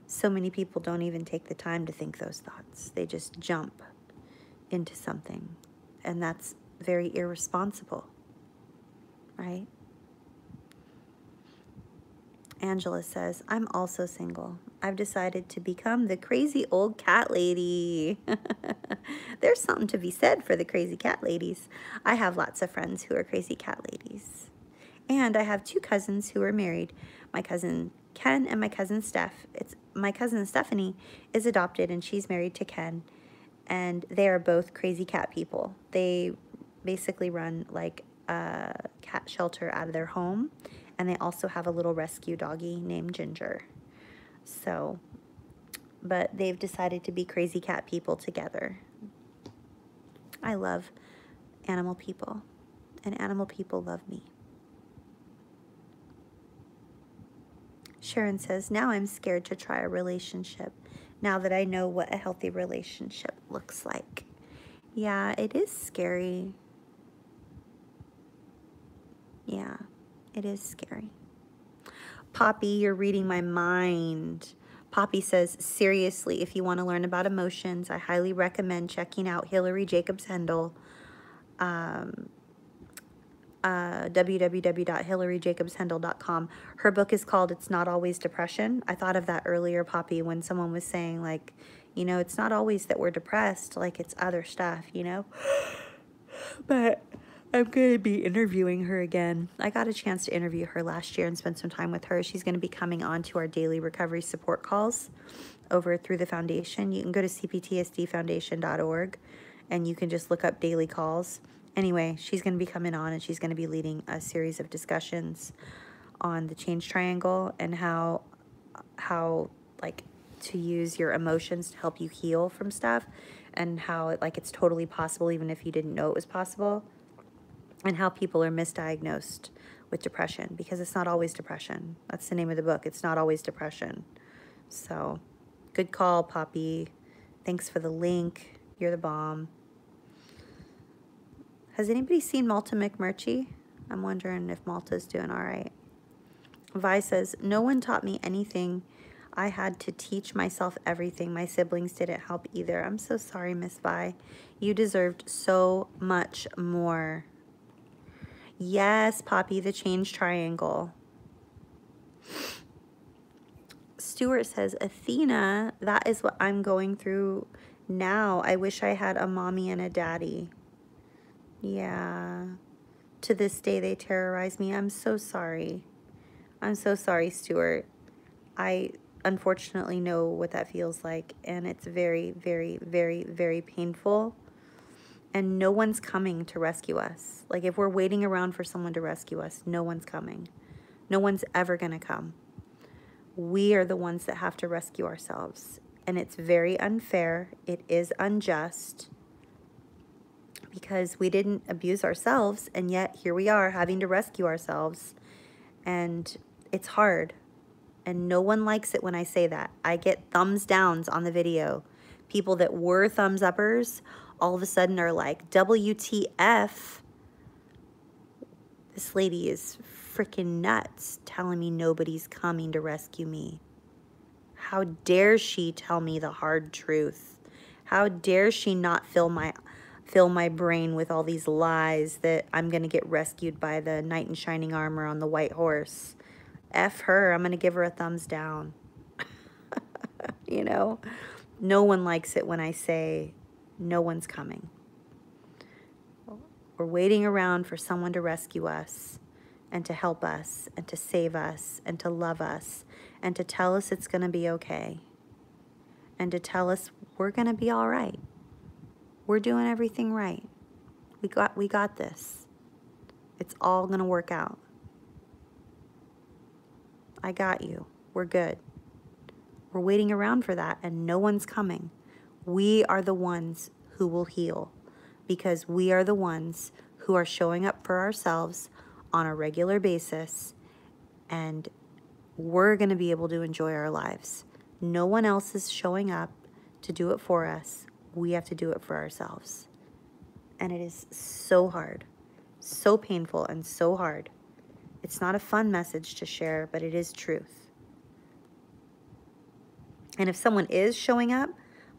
So many people don't even take the time to think those thoughts. They just jump into something. And that's very irresponsible, right? Angela says, I'm also single. I've decided to become the crazy old cat lady. There's something to be said for the crazy cat ladies. I have lots of friends who are crazy cat ladies. And I have two cousins who are married. My cousin Ken and my cousin Steph. My cousin Stephanie is adopted and she's married to Ken. And they are both crazy cat people. They basically run like a cat shelter out of their home. And they also have a little rescue doggy named Ginger. So, but they've decided to be crazy cat people together. I love animal people, and animal people love me. Sharon says, now I'm scared to try a relationship, now that I know what a healthy relationship looks like. Yeah, it is scary. Yeah. It is scary. Poppy, you're reading my mind. Poppy says, seriously, if you want to learn about emotions, I highly recommend checking out Hillary Jacobs Hendel, www.hillaryyjacobshendel.com. Her book is called It's Not Always Depression. I thought of that earlier, Poppy, when someone was saying, like, you know, it's not always that we're depressed, like it's other stuff, you know? But I'm going to be interviewing her again. I got a chance to interview her last year and spend some time with her. She's going to be coming on to our daily recovery support calls over through the foundation. You can go to cptsdfoundation.org and you can just look up daily calls. Anyway, she's going to be coming on and she's going to be leading a series of discussions on the change triangle and how like to use your emotions to help you heal from stuff, and how like it's totally possible even if you didn't know it was possible. And how people are misdiagnosed with depression, because it's not always depression. That's the name of the book. It's not always depression. So, good call, Poppy. Thanks for the link. You're the bomb. Has anybody seen Malta McMurtry? I'm wondering if Malta's doing all right. Vi says, no one taught me anything. I had to teach myself everything. My siblings didn't help either. I'm so sorry, Miss Vi. You deserved so much more. Yes, Poppy, the change triangle. Stuart says, Athena, that is what I'm going through now. I wish I had a mommy and a daddy. Yeah. To this day, they terrorize me. I'm so sorry. I'm so sorry, Stuart. I unfortunately know what that feels like, and it's very, very, very, very painful. And no one's coming to rescue us. Like, if we're waiting around for someone to rescue us, no one's coming. No one's ever going to come. We are the ones that have to rescue ourselves. And it's very unfair. It is unjust. Because we didn't abuse ourselves, and yet here we are having to rescue ourselves. And it's hard. And no one likes it when I say that. I get thumbs downs on the video. People that were thumbs uppers all of a sudden are like, WTF, this lady is freaking nuts telling me nobody's coming to rescue me? How dare she tell me the hard truth? How dare she not fill my brain with all these lies that I'm going to get rescued by the knight in shining armor on the white horse? F her. I'm going to give her a thumbs down. You know, no one likes it when I say no one's coming. We're waiting around for someone to rescue us and to help us and to save us and to love us and to tell us it's going to be okay and to tell us we're going to be all right. We're doing everything right. We got this. It's all going to work out. I got you. We're good. We're waiting around for that, and no one's coming. We are the ones who will heal because we are the ones who are showing up for ourselves on a regular basis, and we're going to be able to enjoy our lives. No one else is showing up to do it for us. We have to do it for ourselves. And it is so hard, so painful, and so hard. It's not a fun message to share, but it is truth. And if someone is showing up,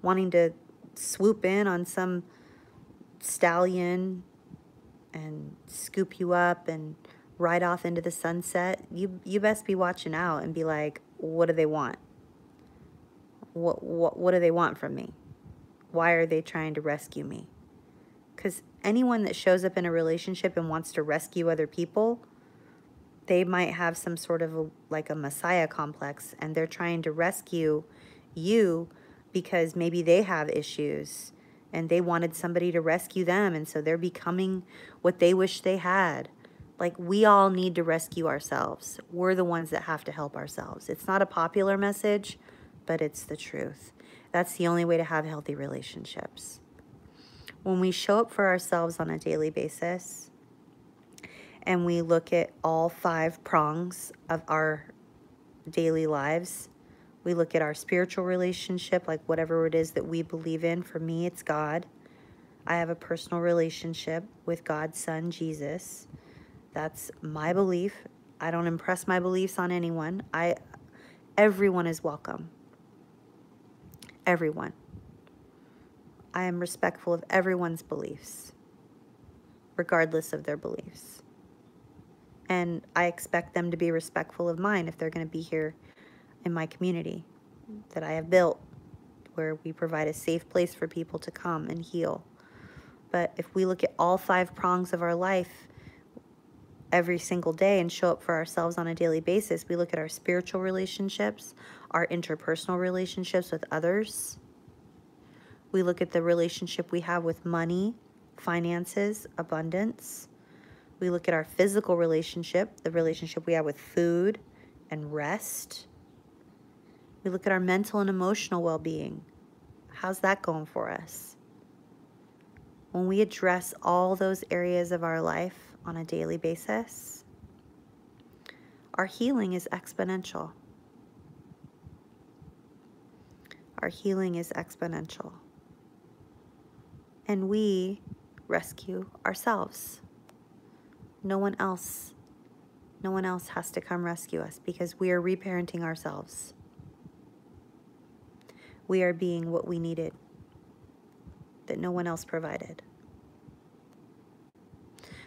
wanting to swoop in on some stallion and scoop you up and ride off into the sunset, you best be watching out and be like, what do they want? What do they want from me? Why are they trying to rescue me? Because anyone that shows up in a relationship and wants to rescue other people, they might have some sort of like a messiah complex, and they're trying to rescue you because maybe they have issues and they wanted somebody to rescue them, and so they're becoming what they wish they had. Like, we all need to rescue ourselves. We're the ones that have to help ourselves. It's not a popular message, but it's the truth. That's the only way to have healthy relationships. When we show up for ourselves on a daily basis and we look at all 5 prongs of our daily lives, we look at our spiritual relationship, like whatever it is that we believe in. For me, it's God. I have a personal relationship with God's Son, Jesus. That's my belief. I don't impress my beliefs on anyone. Everyone is welcome. Everyone. I am respectful of everyone's beliefs, regardless of their beliefs. And I expect them to be respectful of mine if they're going to be here in my community that I have built, where we provide a safe place for people to come and heal. But if we look at all 5 prongs of our life every single day and show up for ourselves on a daily basis, we look at our spiritual relationships, our interpersonal relationships with others. We look at the relationship we have with money, finances, abundance. We look at our physical relationship, the relationship we have with food and rest. We look at our mental and emotional well-being. How's that going for us? When we address all those areas of our life on a daily basis, our healing is exponential. Our healing is exponential. And we rescue ourselves. No one else has to come rescue us because we are reparenting ourselves. We are being what we needed that no one else provided.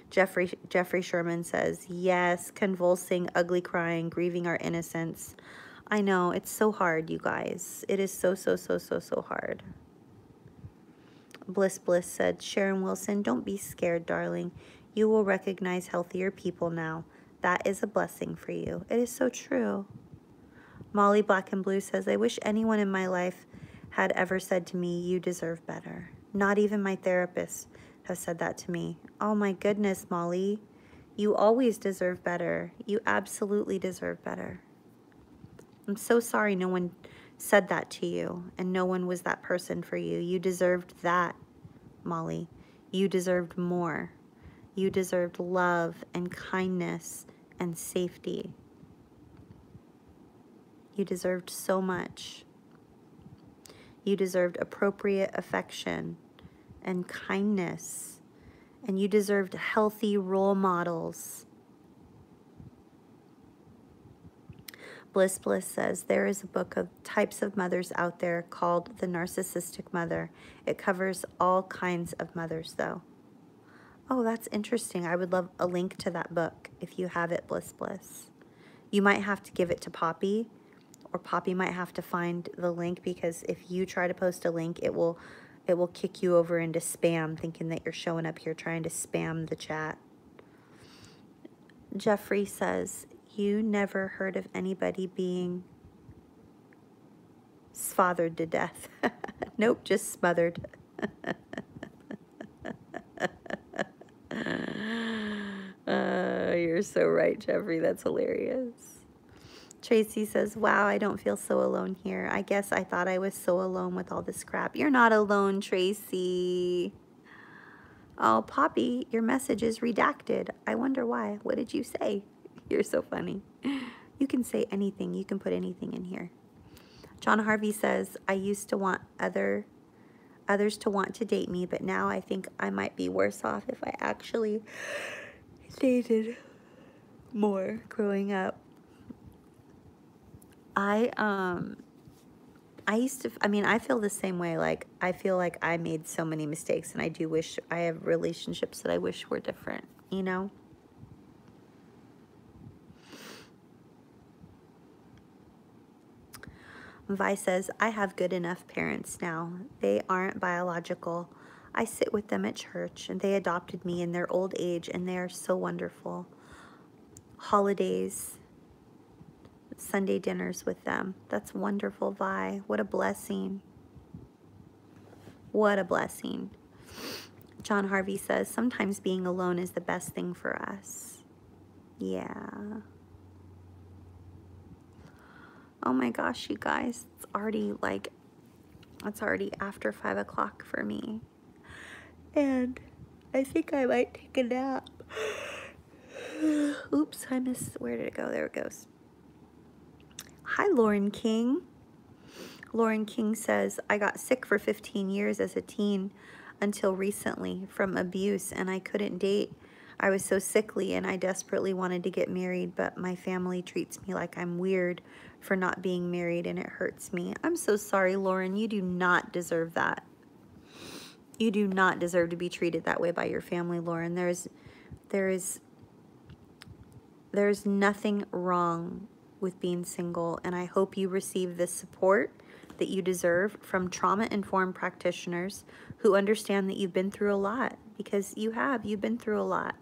Jeffrey Sherman says, yes, convulsing, ugly crying, grieving our innocence. I know, it's so hard, you guys. It is so hard. Bliss said, Sharon Wilson, don't be scared, darling. You will recognize healthier people now. That is a blessing for you. It is so true. Molly Black and Blue says, I wish anyone in my life had ever said to me, you deserve better. Not even my therapist has said that to me. Oh my goodness, Molly. You always deserve better. You absolutely deserve better. I'm so sorry no one said that to you and no one was that person for you. You deserved that, Molly. You deserved more. You deserved love and kindness and safety. You deserved so much. You deserved appropriate affection and kindness. And you deserved healthy role models. Bliss says, there is a book of types of mothers out there called The Narcissistic Mother. It covers all kinds of mothers, though. Oh, that's interesting. I would love a link to that book if you have it, Bliss. You might have to give it to Poppy, or Poppy might have to find the link, because if you try to post a link, it will kick you over into spam, thinking that you're showing up here trying to spam the chat. Jeffrey says, you never heard of anybody being smothered to death. Nope, just smothered. You're so right, Jeffrey. That's hilarious. Tracy says, wow, I don't feel so alone here. I guess I thought I was so alone with all this crap. You're not alone, Tracy. Oh, Poppy, your message is redacted. I wonder why. What did you say? You're so funny. You can say anything. You can put anything in here. John Harvey says, I used to want others to want to date me, but now I think I might be worse off if I actually dated more growing up. I feel the same way. Like, I feel like I made so many mistakes, and I do wish I have relationships that I wish were different, you know? Vi says, I have good enough parents now. They aren't biological. I sit with them at church, and they adopted me in their old age, and they are so wonderful. Holidays, Sunday dinners with them. That's wonderful, Vi. What a blessing. What a blessing. John Harvey says, sometimes being alone is the best thing for us. Yeah. Oh my gosh, you guys. It's already after 5 o'clock for me. And I think I might take a nap. Oops, I missed. Where did it go? There it goes. Hi, Lauren King. Lauren King says, I got sick for 15 years as a teen until recently from abuse, and I couldn't date. I was so sickly, and I desperately wanted to get married, but my family treats me like I'm weird for not being married, and it hurts me. I'm so sorry, Lauren. You do not deserve that. You do not deserve to be treated that way by your family, Lauren. There's nothing wrong with being single, and I hope you receive the support that you deserve from trauma-informed practitioners who understand that you've been through a lot, because you've been through a lot.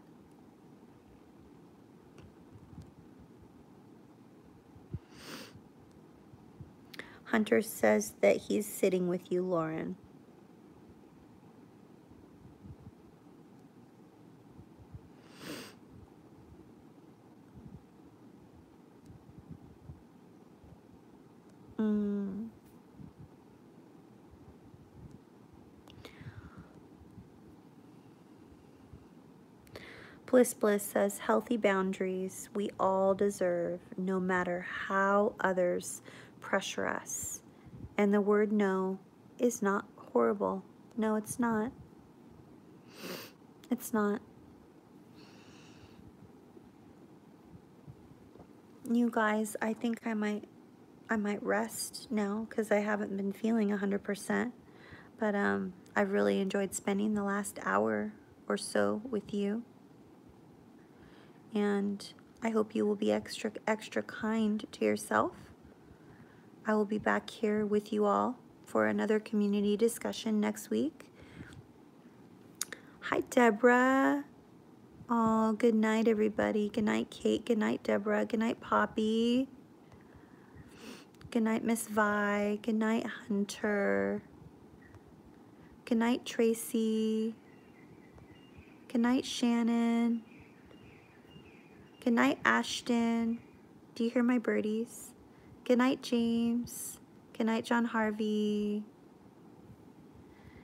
Hunter says that he's sitting with you, Lauren. Bliss says, healthy boundaries we all deserve, no matter how others pressure us. And the word no is not horrible. No, it's not. It's not. You guys, I think I might rest now, because I haven't been feeling 100%. But I've really enjoyed spending the last hour or so with you. And I hope you will be extra kind to yourself. I will be back here with you all for another community discussion next week. Hi, Deborah. Oh, good night, everybody. Good night, Kate. Good night, Deborah. Good night, Poppy. Good night, Miss Vi. Good night, Hunter. Good night, Tracy. Good night, Shannon. Good night, Ashton. Do you hear my birdies? Good night, James. Good night, John Harvey.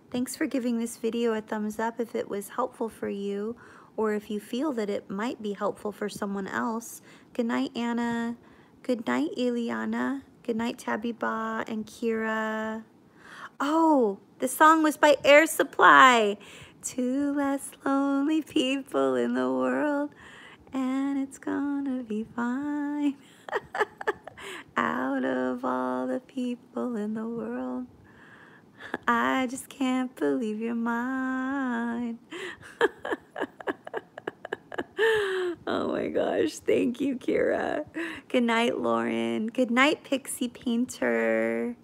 Thanks for giving this video a thumbs up if it was helpful for you, or if you feel that it might be helpful for someone else. Good night, Anna. Good night, Eliana. Good night, Tabby Ba and Kira. Oh, the song was by Air Supply. 2 less lonely people in the world, and it's gonna be fine. Out of all the people in the world, I just can't believe you're mine. Oh my gosh, thank you, Kira. Good night, Lauren. Good night, Pixie Painter.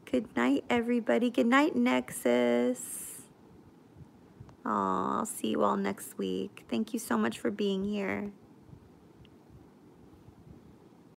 Good night, everybody. Good night, Nexus. Aw, I'll see you all next week. Thank you so much for being here.